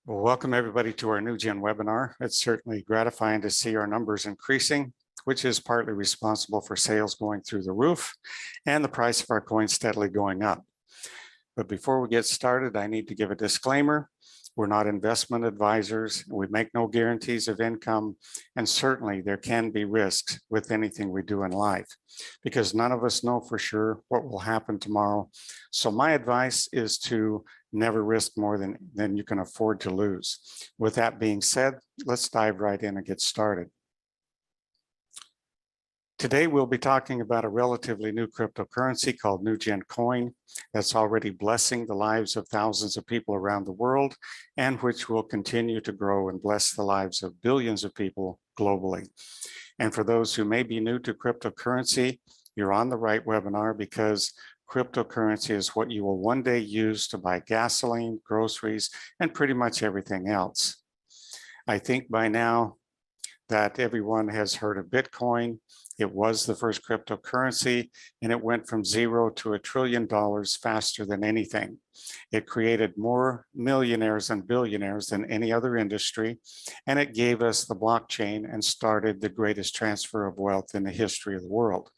Well, welcome everybody to our new1 webinar. It's certainly gratifying to see our numbers increasing, which is partly responsible for sales going through the roof and the price of our coins steadily going up. But before we get started, I need to give a disclaimer. We're not investment advisors. We make no guarantees of income. And certainly there can be risks with anything we do in life because none of us know for sure what will happen tomorrow. So my advice is to never risk more than you can afford to lose. With that being said, let's dive right in and get started. Today, we'll be talking about a relatively new cryptocurrency called new1 coin that's already blessing the lives of thousands of people around the world and which will continue to grow and bless the lives of billions of people globally. And for those who may be new to cryptocurrency, you're on the right webinar because cryptocurrency is what you will one day use to buy gasoline, groceries, and pretty much everything else. I think by now that everyone has heard of Bitcoin. It was the first cryptocurrency, and it went from $0 to $1 trillion faster than anything. It created more millionaires and billionaires than any other industry, and it gave us the blockchain and started the greatest transfer of wealth in the history of the world.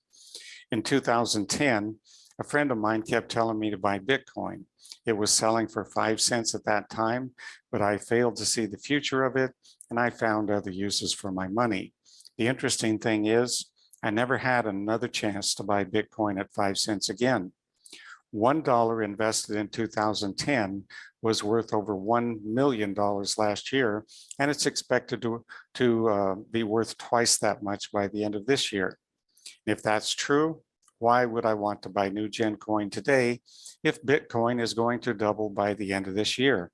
In 2010, a friend of mine kept telling me to buy Bitcoin. It was selling for 5 cents at that time, but I failed to see the future of it, and I found other uses for my money. The interesting thing is, I never had another chance to buy Bitcoin at 5 cents again. $1 invested in 2010 was worth over $1 million last year, and it's expected to be worth twice that much by the end of this year. And if that's true, why would I want to buy new1 coin today if Bitcoin is going to double by the end of this year?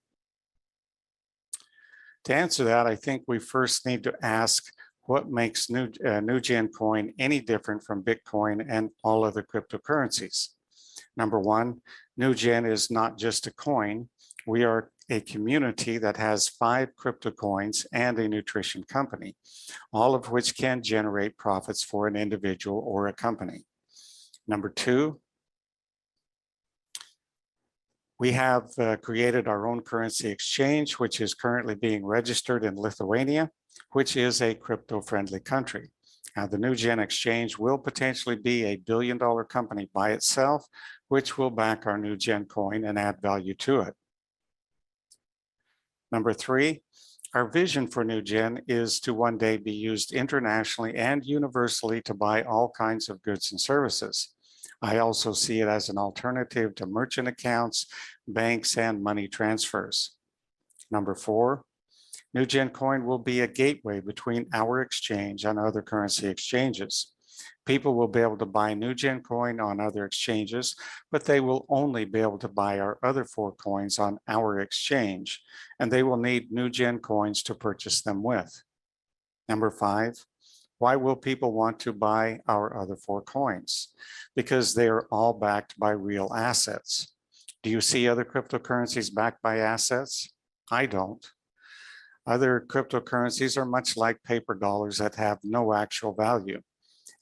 To answer that, I think we first need to ask what makes new1 coin any different from Bitcoin and all other cryptocurrencies. Number one, new1 is not just a coin. We are a community that has 5 crypto coins and a nutrition company, all of which can generate profits for an individual or a company. Number two, we have created our own currency exchange, which is currently being registered in Lithuania, which is a crypto-friendly country. Now, the new1 exchange will potentially be a billion-dollar company by itself, which will back our new1 coin and add value to it. Number three, our vision for new1 is to one day be used internationally and universally to buy all kinds of goods and services. I also see it as an alternative to merchant accounts, banks, and money transfers. Number four, new1 coin will be a gateway between our exchange and other currency exchanges. People will be able to buy new1 coin on other exchanges, but they will only be able to buy our other 4 coins on our exchange, and they will need new1 coins to purchase them with. Number five, why will people want to buy our other 4 coins? Because they are all backed by real assets. Do you see other cryptocurrencies backed by assets? I don't. Other cryptocurrencies are much like paper dollars that have no actual value.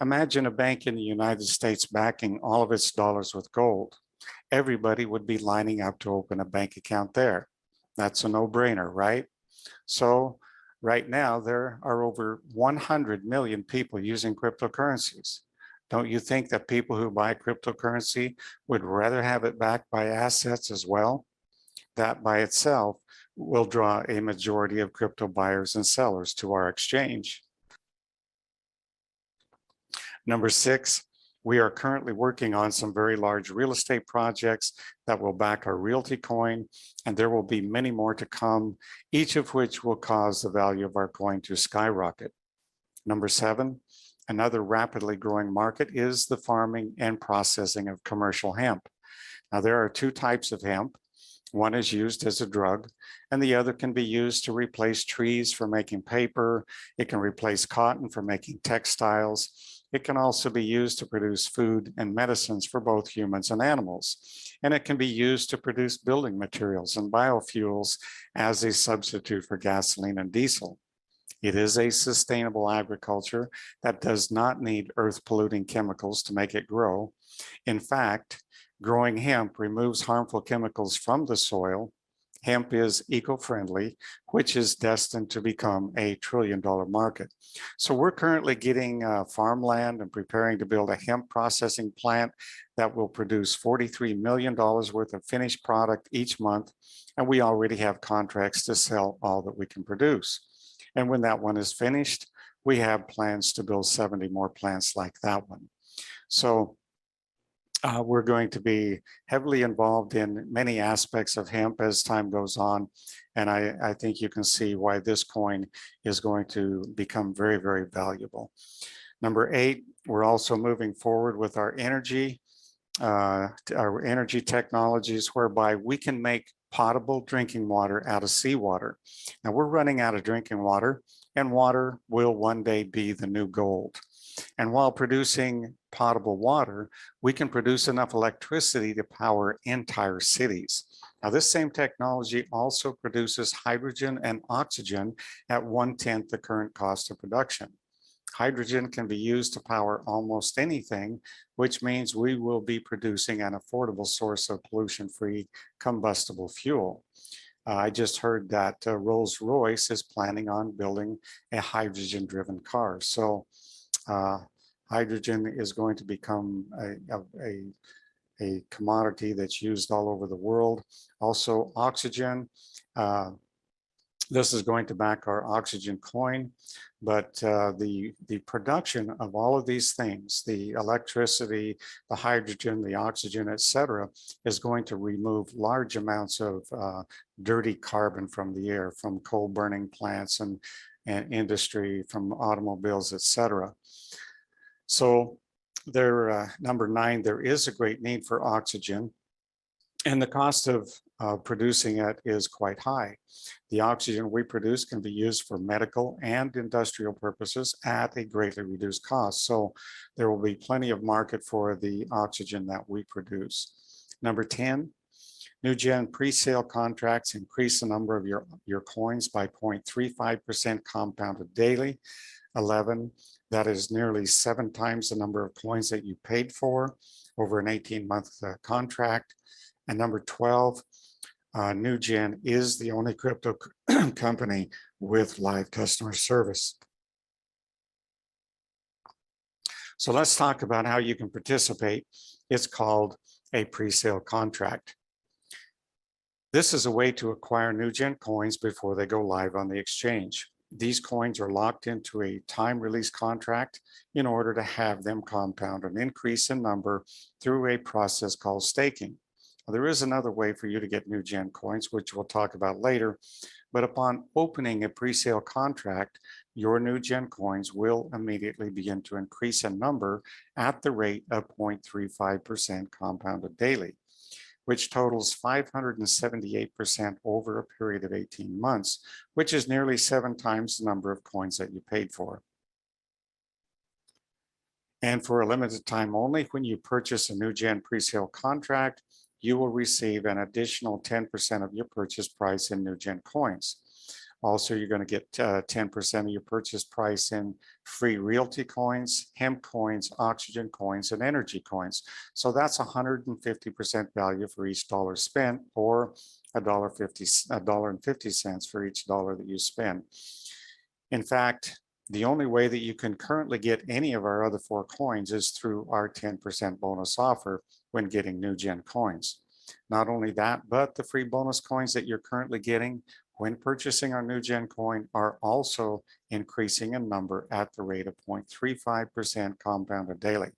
Imagine a bank in the United States backing all of its dollars with gold. Everybody would be lining up to open a bank account there. That's a no-brainer, right? So right now, there are over 100 million people using cryptocurrencies. Don't you think that people who buy cryptocurrency would rather have it backed by assets as well? That by itself will draw a majority of crypto buyers and sellers to our exchange. Number six, we are currently working on some very large real estate projects that will back our realty coin, and there will be many more to come, each of which will cause the value of our coin to skyrocket. Number seven, another rapidly growing market is the farming and processing of commercial hemp. Now, there are 2 types of hemp. One is used as a drug, and the other can be used to replace trees for making paper. It can replace cotton for making textiles. It can also be used to produce food and medicines for both humans and animals. And it can be used to produce building materials and biofuels as a substitute for gasoline and diesel. It is a sustainable agriculture that does not need earth-polluting chemicals to make it grow. In fact, growing hemp removes harmful chemicals from the soil Hemp is eco-friendly, which is destined to become a trillion-dollar market. So we're currently getting farmland and preparing to build a hemp processing plant that will produce $43 million worth of finished product each month. And we already have contracts to sell all that we can produce. And when that one is finished, we have plans to build 70 more plants like that one. So we're going to be heavily involved in many aspects of hemp as time goes on. And I think you can see why this coin is going to become very, very valuable. Number 8, we're also moving forward with our energy technologies, whereby we can make potable drinking water out of seawater. Now we're running out of drinking water, and water will one day be the new gold. And while producing potable water, we can produce enough electricity to power entire cities. Now, this same technology also produces hydrogen and oxygen at 1/10 the current cost of production. Hydrogen can be used to power almost anything, which means we will be producing an affordable source of pollution-free combustible fuel. I just heard that Rolls-Royce is planning on building a hydrogen-driven car. So hydrogen is going to become a commodity that's used all over the world. Also, oxygen. This is going to back our oxygen coin, but the production of all of these things, the electricity, the hydrogen, the oxygen, etc., is going to remove large amounts of dirty carbon from the air, from coal burning plants and industry, from automobiles, etc. So there, number 9, there is a great need for oxygen, and the cost of producing it is quite high. The oxygen we produce can be used for medical and industrial purposes at a greatly reduced cost. So there will be plenty of market for the oxygen that we produce. Number 10, new-gen pre-sale contracts increase the number of your coins by 0.35% compounded daily. 11, that is nearly 7 times the number of coins that you paid for over an 18-month contract. And number 12, new-gen is the only crypto company with live customer service. So let's talk about how you can participate. It's called a pre-sale contract. This is a way to acquire new-gen coins before they go live on the exchange. These coins are locked into a time release contract in order to have them compound an increase in number through a process called staking. There is another way for you to get new-gen coins, which we'll talk about later, but upon opening a pre-sale contract, your new-gen coins will immediately begin to increase in number at the rate of 0.35% compounded daily, which totals 578% over a period of 18 months, which is nearly 7 times the number of coins that you paid for. And for a limited time only, when you purchase a new-gen pre-sale contract, you will receive an additional 10% of your purchase price in new-gen coins. Also, you're going to get 10% of your purchase price in free realty coins, hemp coins, oxygen coins, and energy coins. So that's 150% value for each dollar spent, or $1.50 for each dollar that you spend. In fact, the only way that you can currently get any of our other 4 coins is through our 10% bonus offer when getting new-gen coins. Not only that, but the free bonus coins that you're currently getting when purchasing our new-gen coin are also increasing in number at the rate of 0.35% compounded daily.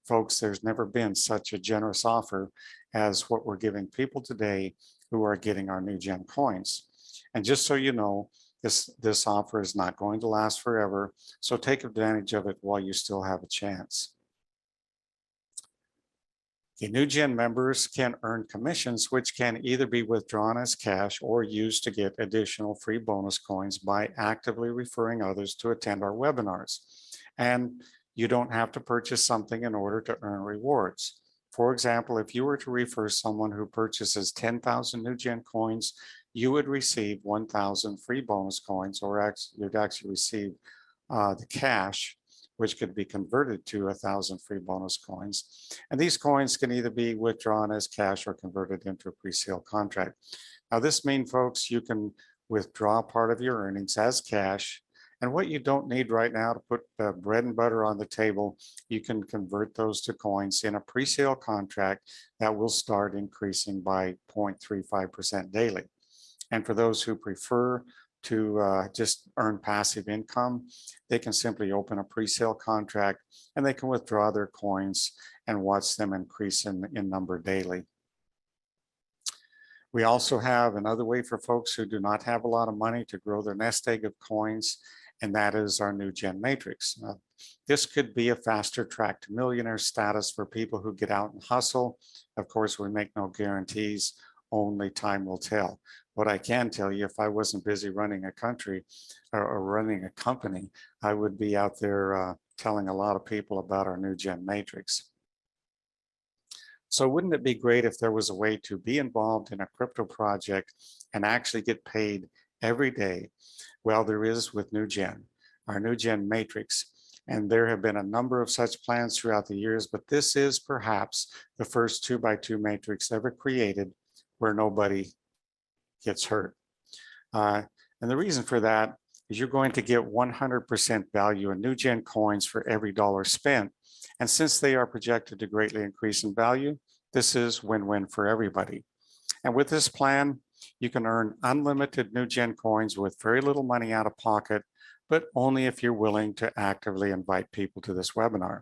Folks, there's never been such a generous offer as what we're giving people today who are getting our new-gen coins. And just so you know, this offer is not going to last forever, so take advantage of it while you still have a chance. The new-gen members can earn commissions, which can either be withdrawn as cash or used to get additional free bonus coins by actively referring others to attend our webinars. And you don't have to purchase something in order to earn rewards. For example, if you were to refer someone who purchases 10,000 new-gen coins, you would receive 1,000 free bonus coins, or you'd actually receive the cash, which could be converted to 1,000 free bonus coins. And these coins can either be withdrawn as cash or converted into a pre-sale contract. Now this means, folks, you can withdraw part of your earnings as cash, and what you don't need right now to put bread and butter on the table, you can convert those to coins in a pre-sale contract that will start increasing by 0.35% daily. And for those who prefer to just earn passive income, they can simply open a pre-sale contract and they can withdraw their coins and watch them increase in number daily. We also have another way for folks who do not have a lot of money to grow their nest egg of coins, and that is our new gen matrix. This could be a faster track to millionaire status for people who get out and hustle. Of course, we make no guarantees, only time will tell. What I can tell you, if I wasn't busy running a country or running a company, I would be out there telling a lot of people about our new gen matrix. So wouldn't it be great if there was a way to be involved in a crypto project and actually get paid every day? Well, there is with new gen, our new gen matrix. And there have been a number of such plans throughout the years, but this is perhaps the first 2x2 matrix ever created where nobody gets hurt. And the reason for that is you're going to get 100% value in new gen coins for every dollar spent. And since they are projected to greatly increase in value, this is win-win for everybody. And with this plan, you can earn unlimited new gen coins with very little money out of pocket, but only if you're willing to actively invite people to this webinar.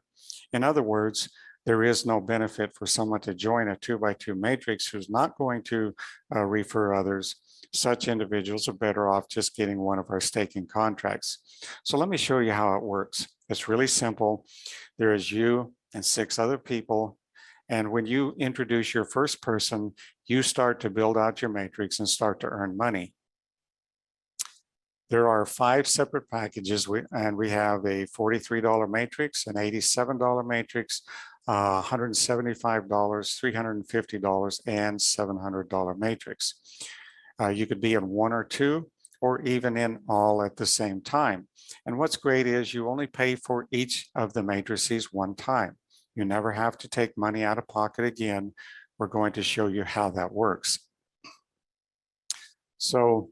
In other words, there is no benefit for someone to join a 2x2 matrix who's not going to refer others. Such individuals are better off just getting one of our staking contracts. So let me show you how it works. It's really simple. There is you and 6 other people. And when you introduce your first person, you start to build out your matrix and start to earn money. There are 5 separate packages, and we have a $43 matrix, an $87 matrix, $175, $350, and $700 matrix. You could be in 1 or 2, or even in all at the same time. And what's great is you only pay for each of the matrices one time. You never have to take money out of pocket again. We're going to show you how that works. So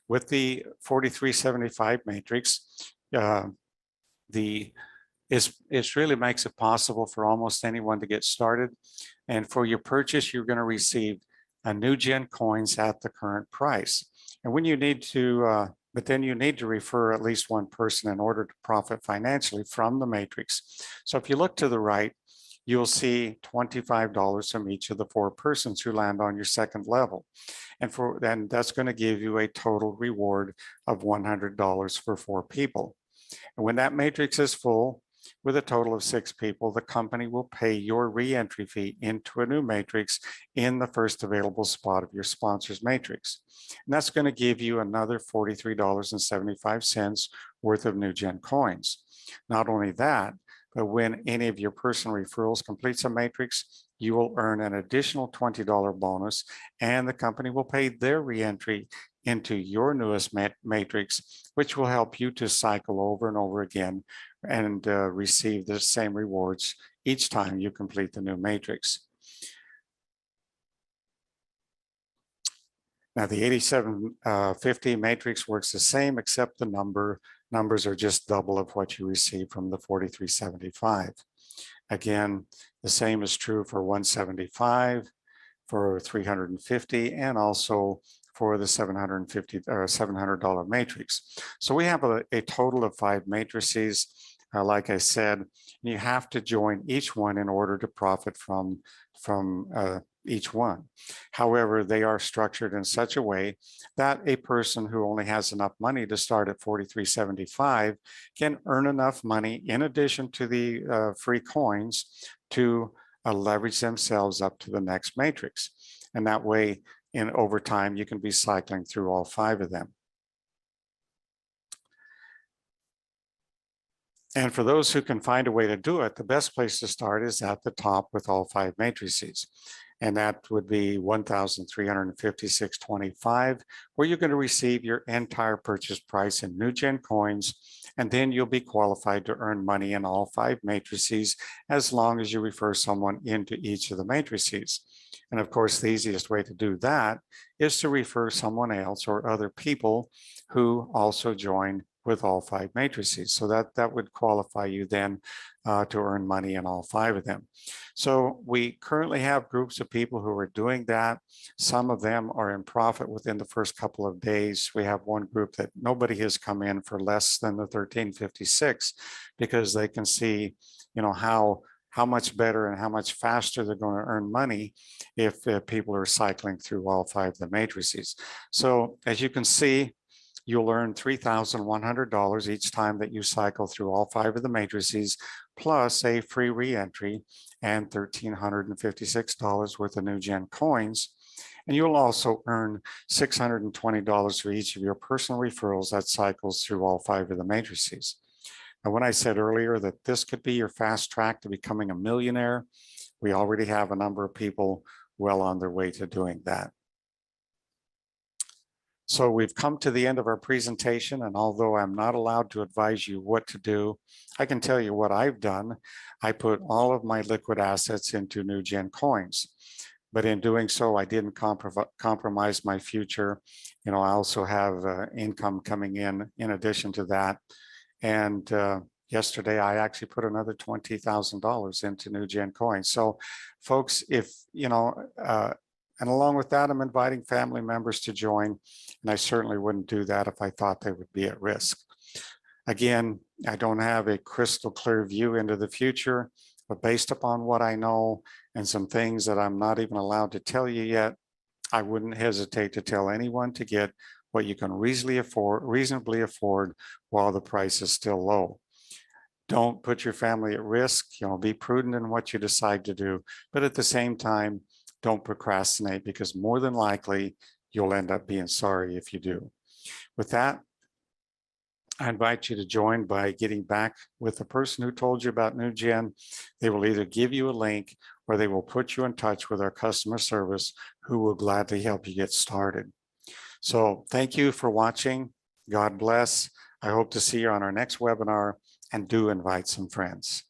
with the 4375 matrix, it really makes it possible for almost anyone to get started. And for your purchase, you're going to receive a new gen coins at the current price. And when you need to, but then you need to refer at least one person in order to profit financially from the matrix. So if you look to the right, you'll see $25 from each of the 4 persons who land on your second level. And then that's going to give you a total reward of $100 for 4 people. And when that matrix is full, with a total of 6 people, the company will pay your re-entry fee into a new matrix in the first available spot of your sponsor's matrix. And that's going to give you another $43.75 worth of new gen coins. Not only that, but when any of your personal referrals completes a matrix, you will earn an additional $20 bonus, and the company will pay their re-entry into your newest matrix, which will help you to cycle over and over again and receive the same rewards each time you complete the new matrix. Now the 8750 matrix works the same, except the numbers are just double of what you receive from the 4375. Again, the same is true for 175, for 350, and also for the $700 matrix. So we have a total of 5 matrices. Like I said, you have to join each one in order to profit from each one. However, they are structured in such a way that a person who only has enough money to start at 4375 can earn enough money in addition to the free coins to leverage themselves up to the next matrix. And that way, over time, you can be cycling through all 5 of them. And for those who can find a way to do it, the best place to start is at the top with all 5 matrices. And that would be 1,356.25, where you're going to receive your entire purchase price in new gen coins And then you'll be qualified to earn money in all 5 matrices as long as you refer someone into each of the matrices. And of course, the easiest way to do that is to refer someone else or other people who also join with all 5 matrices. So that would qualify you then to earn money in all 5 of them. So we currently have groups of people who are doing that. Some of them are in profit within the first couple of days. We have one group that nobody has come in for less than the 1356 because they can see, how much better and how much faster they're going to earn money if people are cycling through all 5 of the matrices. So as you can see, you'll earn $3,100 each time that you cycle through all 5 of the matrices, plus a free reentry and $1,356 worth of new gen coins. And you'll also earn $620 for each of your personal referrals that cycles through all 5 of the matrices. And when I said earlier that this could be your fast track to becoming a millionaire, we already have a number of people well on their way to doing that. So we've come to the end of our presentation, and although I'm not allowed to advise you what to do, I can tell you what I've done. I put all of my liquid assets into new gen coins, but in doing so, I didn't compromise my future. I also have income coming in addition to that. And yesterday, I actually put another $20,000 into new gen coins. So folks, if, and along with that, I'm inviting family members to join, and I certainly wouldn't do that if I thought they would be at risk. Again, I don't have a crystal clear view into the future, but based upon what I know and some things that I'm not even allowed to tell you yet, I wouldn't hesitate to tell anyone to get what you can reasonably afford while the price is still low. Don't put your family at risk. Be prudent in what you decide to do, but at the same time, don't procrastinate, because more than likely you'll end up being sorry if you do. With that, I invite you to join by getting back with the person who told you about new gen. They will either give you a link or they will put you in touch with our customer service, who will gladly help you get started. So thank you for watching. God bless. I hope to see you on our next webinar, and do invite some friends.